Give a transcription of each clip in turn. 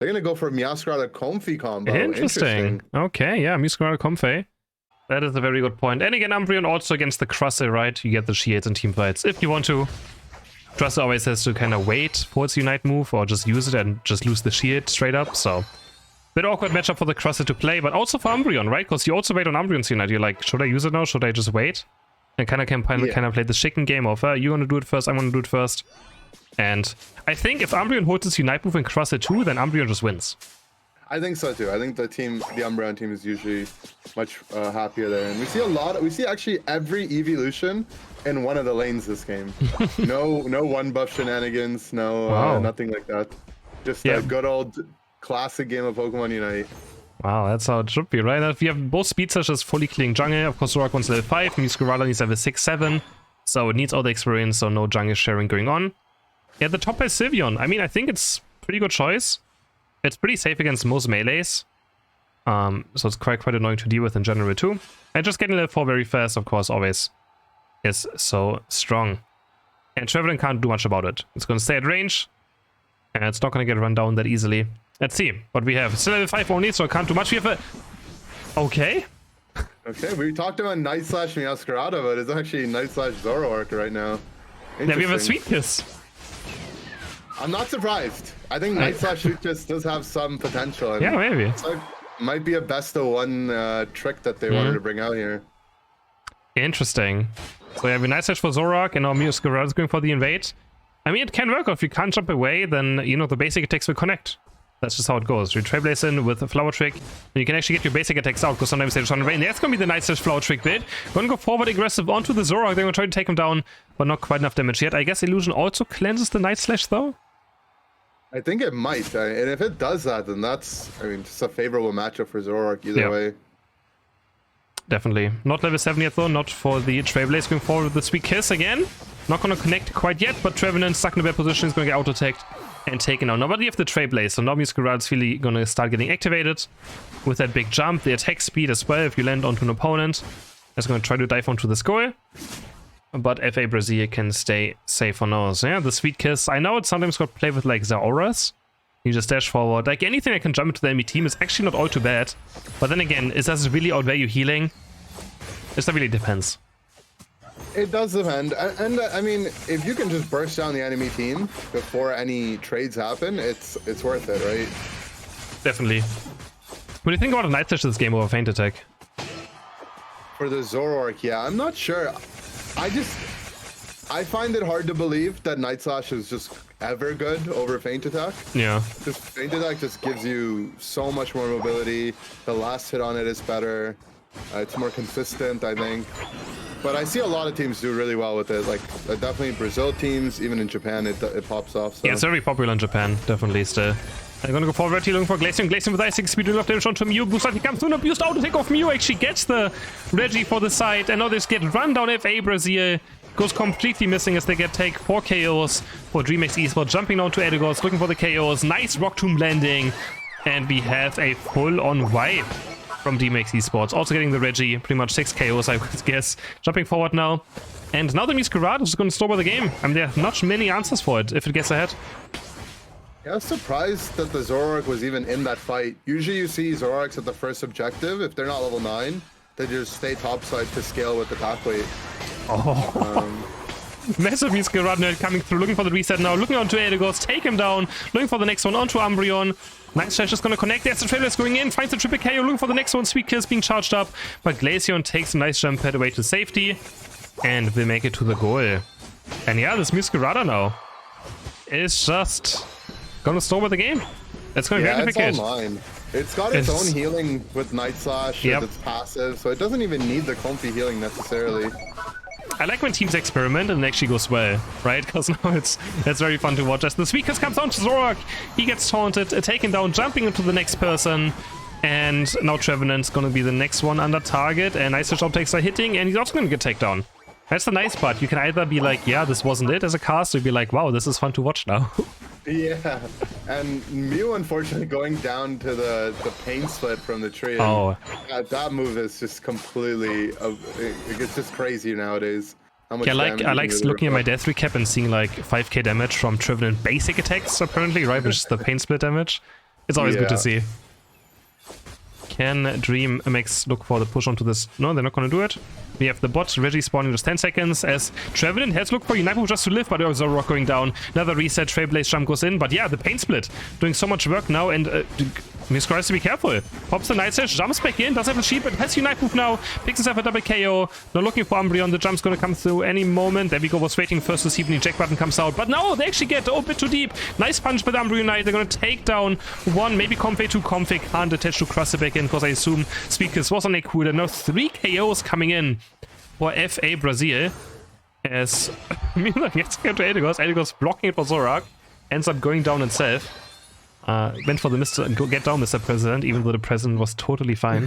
They're gonna go for MEOWSCARADA COMFEY combo. Interesting. Okay, yeah, MEOWSCARADA COMFEY. That is a very good point. And again, Umbreon also against the Crusher, right? You get the shields in team fights if you want to. Crusher always has to kind of wait for its Unite move or just use it and just lose the shield straight up, so... Bit awkward matchup for the Crusher to play, but also for Umbreon, right? Because you also wait on Umbreon's Unite. You're like, should I use it now? Should I just wait? And kind of can play the chicken game of, you're gonna do it first, I'm gonna do it first. And I think if Umbreon holds its Unite move in Crusher too, then Umbreon just wins. I think so too. I think the Umbreon team is usually much happier there. And we see actually every evolution in one of the lanes this game. no one buff shenanigans, nothing like that. Just a good old classic game of Pokemon Unite. Wow, that's how it should be, right? If you have both speed slashes fully clearing jungle, of course Zorak wants level 5, MEOWSCARADA needs level 6, 7. So it needs all the experience, so no jungle sharing going on. Yeah, the top is Sylveon. I mean, I think it's a pretty good choice. It's pretty safe against most melees. So it's quite annoying to deal with in general too. And just getting level 4 very fast, of course, always is so strong. And Trevenant can't do much about it. It's going to stay at range. And it's not going to get run down that easily. Let's see what we have. Still level 5 only, so it can't do much. We have a... Okay. Okay, we talked about Night Slash MEOWSCARADA, but it's actually Night Slash Zoroark right now. Yeah, we have a Sweet Kiss. I'm not surprised. I think Night Slash just does have some potential. And yeah, maybe. It's like, might be a best of one trick that they wanted to bring out here. Interesting. So yeah, we Night Slash for Zoroark, and now MEOWSCARADA is going for the invade. I mean, it can work. If you can't jump away, then, you know, the basic attacks will connect. That's just how it goes. You Trailblaze in with a Flower Trick, and you can actually get your basic attacks out, because sometimes they just run away. And that's going to be the Night Slash Flower Trick build. Gonna go forward aggressive onto the Zoroark. They're going to try to take him down, but not quite enough damage yet. I guess Illusion also cleanses the Night Slash, though? I think it might. And if it does that, then that's, I mean, just a favorable matchup for Zoroark either way. Definitely. Not level 7 yet, though. Not for the Trailblaze. Going forward with the Sweet Kiss again. Not going to connect quite yet, but Trevenant stuck in a bad position. Is going to get auto-attacked and taken out. Now, but you have the Trailblaze, so now MEOWSCARADA is really going to start getting activated with that big jump. The attack speed as well, if you land onto an opponent. That's going to try to dive onto the skull. But FA Brazil can stay safe for now. So yeah, the Sweet Kiss. I know it's sometimes got to play with like the auras. You just dash forward. Like anything that can jump into the enemy team is actually not all too bad. But then again, does it really outweigh you healing? It really depends. It does depend. And I mean, if you can just burst down the enemy team before any trades happen, it's worth it, right? Definitely. What do you think about a Night Slash this game over Feint Attack? For the Zoroark, yeah, I'm not sure. I find it hard to believe that Night Slash is just ever good over Feint Attack. Yeah. Because Feint Attack just gives you so much more mobility. The last hit on it is better. It's more consistent, I think. But I see a lot of teams do really well with it. Like, definitely Brazil teams, even in Japan, it pops off. So. Yeah, it's very popular in Japan, definitely still. I'm gonna go forward here looking for Glaceon. Glaceon with Ice speed, enough damage onto Mew. Boost he comes through, abused auto take off Mew. Actually gets the Reggie for the side. And now they just get run down. FA Brazil goes completely missing as they take 4 KOs for DreamHack Esports. Jumping down to Edegos, looking for the KOs. Nice Rock Tomb landing. And we have a full-on wipe from DreamHack Esports. Also getting the Reggie, pretty much 6 KOs, I would guess. Jumping forward now. And now the MEOWSCARADA is going to store by the game. I mean, there are not many answers for it if it gets ahead. Yeah, I was surprised that the Zoroark was even in that fight. Usually you see Zoroarks at the first objective. If they're not level 9, they just stay topside to scale with attack weight. Oh. Massive MEOWSCARADA coming through, looking for the reset now, looking onto Edegos, take him down, looking for the next one onto Umbreon. Night Slash is going to connect. There's the Trailblaze going in, finds the triple KO, looking for the next one. Sweet Kiss being charged up, but Glaceon takes a nice jump pad away to safety and will make it to the goal. And yeah, this MEOWSCARADA now is just going to store with the game. It's going to be very difficult. It's online. It's got its own healing with Night Slash, with its passive, so it doesn't even need the Comfey healing necessarily. I like when teams experiment and it actually goes well, right? Because now it's very fun to watch. As the Sweet Kiss comes down to Zoroark, he gets taunted, taken down, jumping into the next person. And now Trevenant's going to be the next one under target. And Night Slash objects are hitting, and he's also going to get taken down. That's the nice part. You can either be like, yeah, this wasn't it as a cast, or be like, wow, this is fun to watch now. Yeah, and Mew unfortunately going down to the pain split from the tree. Oh. That move is just completely, it's just crazy nowadays. How much I like looking at my death recap and seeing like 5k damage from Trevenant basic attacks apparently, right? Which is the pain split damage. It's always good to see. Can DreamMX look for the push onto this? No, they're not going to do it. We have the bot Reggie spawning just 10 seconds as Trevenant has looked for Unite Move just to live, but also Rock going down. Another reset, Trailblaze jump goes in, but yeah, the pain split doing so much work now, and MEOWSCARADA has to be careful. Pops the Night Slash, jumps back in, does have a sheep, but has Unite Move now, picks himself a double KO. Now looking for Umbreon, the jump's going to come through any moment. There we go, was waiting first to see if the eject button comes out, but no, they actually get a bit too deep. Nice punch by the Umbreon Unite, they're going to take down one, maybe COMFEY, two. COMFEY can't attach to cross it back in, because I assume Speakers was on a cooldown. Now 3 KOs coming in for FA Brazil, as Mila gets to Edigos. Edigos blocking it for Zorak, ends up going down itself. Went for the get down, Mr. President, even though the president was totally fine.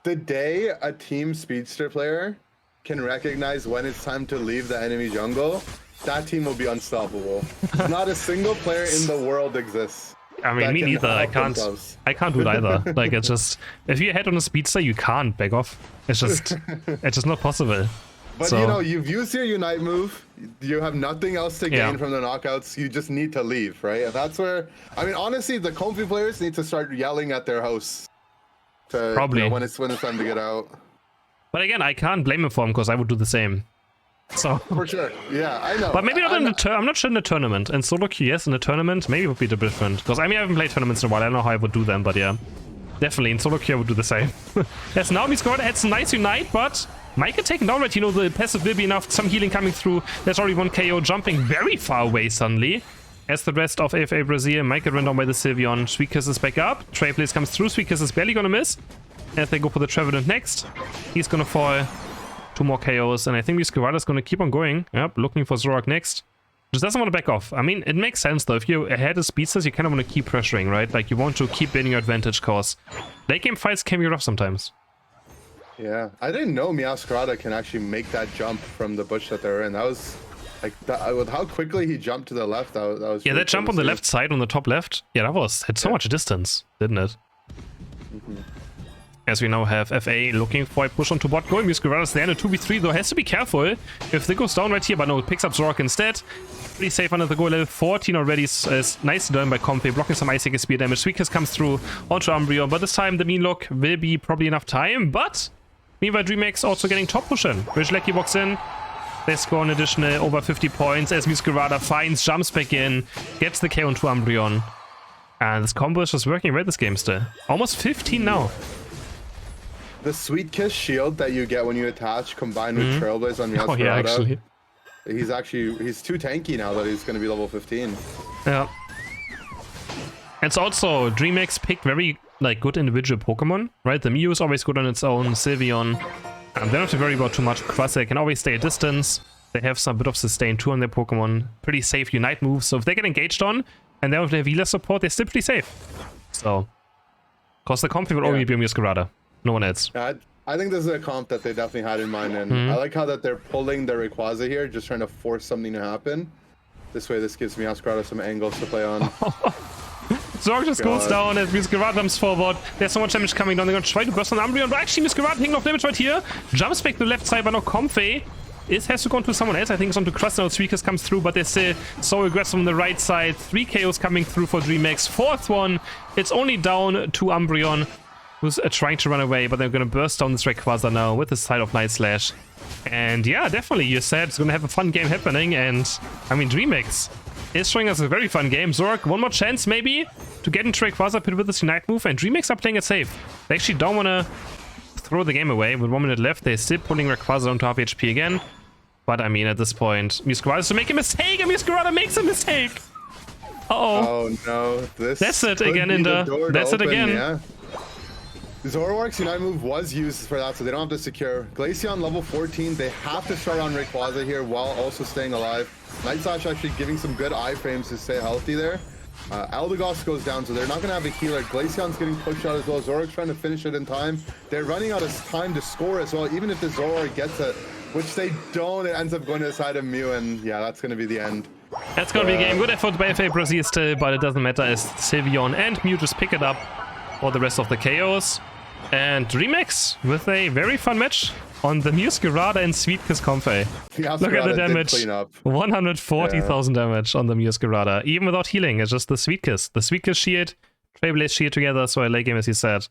The day a team speedster player can recognize when it's time to leave the enemy jungle, that team will be unstoppable. Not a single player in the world exists. I mean, me neither. I can't do it either. Like, it's just, if you're ahead on a speedster, you can't back off. It's just not possible. But so, you know, you've used your Unite move. You have nothing else to gain from the knockouts. You just need to leave, right? And that's where, I mean, honestly, the COMFEY players need to start yelling at their hosts to, probably, you know, when it's time to get out. But again, I can't blame him for him, because I would do the same. So for sure, yeah, I know. But maybe not in the I'm not sure in the tournament. And solo queue, yes, in the tournament, maybe it would be different. Because I mean, I haven't played tournaments in a while. I don't know how I would do them, but yeah, definitely in solo queue I would do the same. Yes, now MEOWSCARADA had some nice Unite, but might get taken down, right? You know, the passive will be enough. Some healing coming through. There's already one KO jumping very far away suddenly. As the rest of AFA Brazil might get run down by the Sylveon. Sweetkiss is back up. Trailblaze comes through. Sweetkiss is barely gonna miss. As they go for the Trevenant next, he's gonna fall. 2 more KOs, and I think MEOWSCARADA is going to keep on going. Yep, looking for Zorak next. Just doesn't want to back off. I mean, it makes sense though. If you're ahead of speedsters, you kind of want to keep pressuring, right? Like, you want to keep building your advantage, cause late game fights can be rough sometimes. Yeah, I didn't know MEOWSCARADA can actually make that jump from the bush that they're in. That was like, with how quickly he jumped to the left, that was yeah, that jump on the left side, on the top left. Yeah, that had so much distance, didn't it? As we now have FA looking for a push onto bot going. MEOWSCARADA is there in a 2v3, though has to be careful if they goes down right here, but no, it picks up Zorak instead. Pretty safe under the goal. Level 14 already is nicely done by COMFEY, blocking some ice spear damage. Sweetkiss comes through onto Umbreon, but this time the mean look will be probably enough time, but meanwhile DreamX also getting top push in. Ridgelecki walks in. They score an additional over 50 points as MEOWSCARADA finds, jumps back in, gets the KO onto Umbreon. And this combo is just working right this game still. Almost 15 now. The Sweetkiss shield that you get when you attach combined with Trailblaze on MEOWSCARADA. He's too tanky now that he's going to be level 15. Yeah. It's also, DreamX picked very good individual Pokemon, right? The Mew is always good on its own, Sylveon. They don't have to worry about too much. Crosshair can always stay a distance. They have some bit of sustain too on their Pokemon. Pretty safe Unite moves, so if they get engaged on, and they have their healer support, they're still pretty safe. So, because the COMFEY will only be MEOWSCARADA. No one else. I think this is a comp that they definitely had in mind, and I like how that they're pulling the Rayquaza here, just trying to force something to happen. This way, this gives MEOWSCARADA some angles to play on. Zorak just goes down as MEOWSCARADA jumps forward. There's so much damage coming down. They're going to try to burst on Umbreon, but actually MEOWSCARADA taking off damage right here. Jumps back to the left side, but now COMFEY has to go into someone else. I think it's onto Crust now. Sweetkiss comes through, but they're still so aggressive on the right side. 3 KOs coming through for DreamX. 4th one. It's only down to Umbreon, who's trying to run away, but they're going to burst down this Rayquaza now with the side of Night Slash. And yeah, definitely, you said it's going to have a fun game happening, and I mean, DreamX is showing us a very fun game. Zorak, one more chance maybe to get into Rayquaza pit with this Unite move, and DreamX are playing it safe. They actually don't want to throw the game away. With 1 minute left, they're still pulling Rayquaza onto half HP again. But I mean, at this point, MEOWSCARADA has to make a mistake, and MEOWSCARADA makes a mistake. Uh-oh. Oh no, that's it again, Inder. That's it again. Yeah. Zoroark's Unite move was used for that, so they don't have to secure. Glaceon level 14, they have to start on Rayquaza here while also staying alive. Night Slash actually giving some good iframes to stay healthy there. Eldegoss goes down, so they're not going to have a healer. Glaceon's getting pushed out as well. Zoroark's trying to finish it in time. They're running out of time to score as well. Even if the Zoroark gets it, which they don't, it ends up going to the side of Mew, and yeah, that's going to be the end. That's going to be a game. Good effort by FA Brazil still, but it doesn't matter as Sylveon and Mew just pick it up for the rest of the KOs. And Remix with a very fun match on the MEOWSCARADA and Sweet Kiss COMFEY. Look at the damage. 140,000 damage on the MEOWSCARADA, even without healing. It's just the Sweet Kiss. The Sweet Kiss shield, Trailblaze shield together, so a late game, as you said.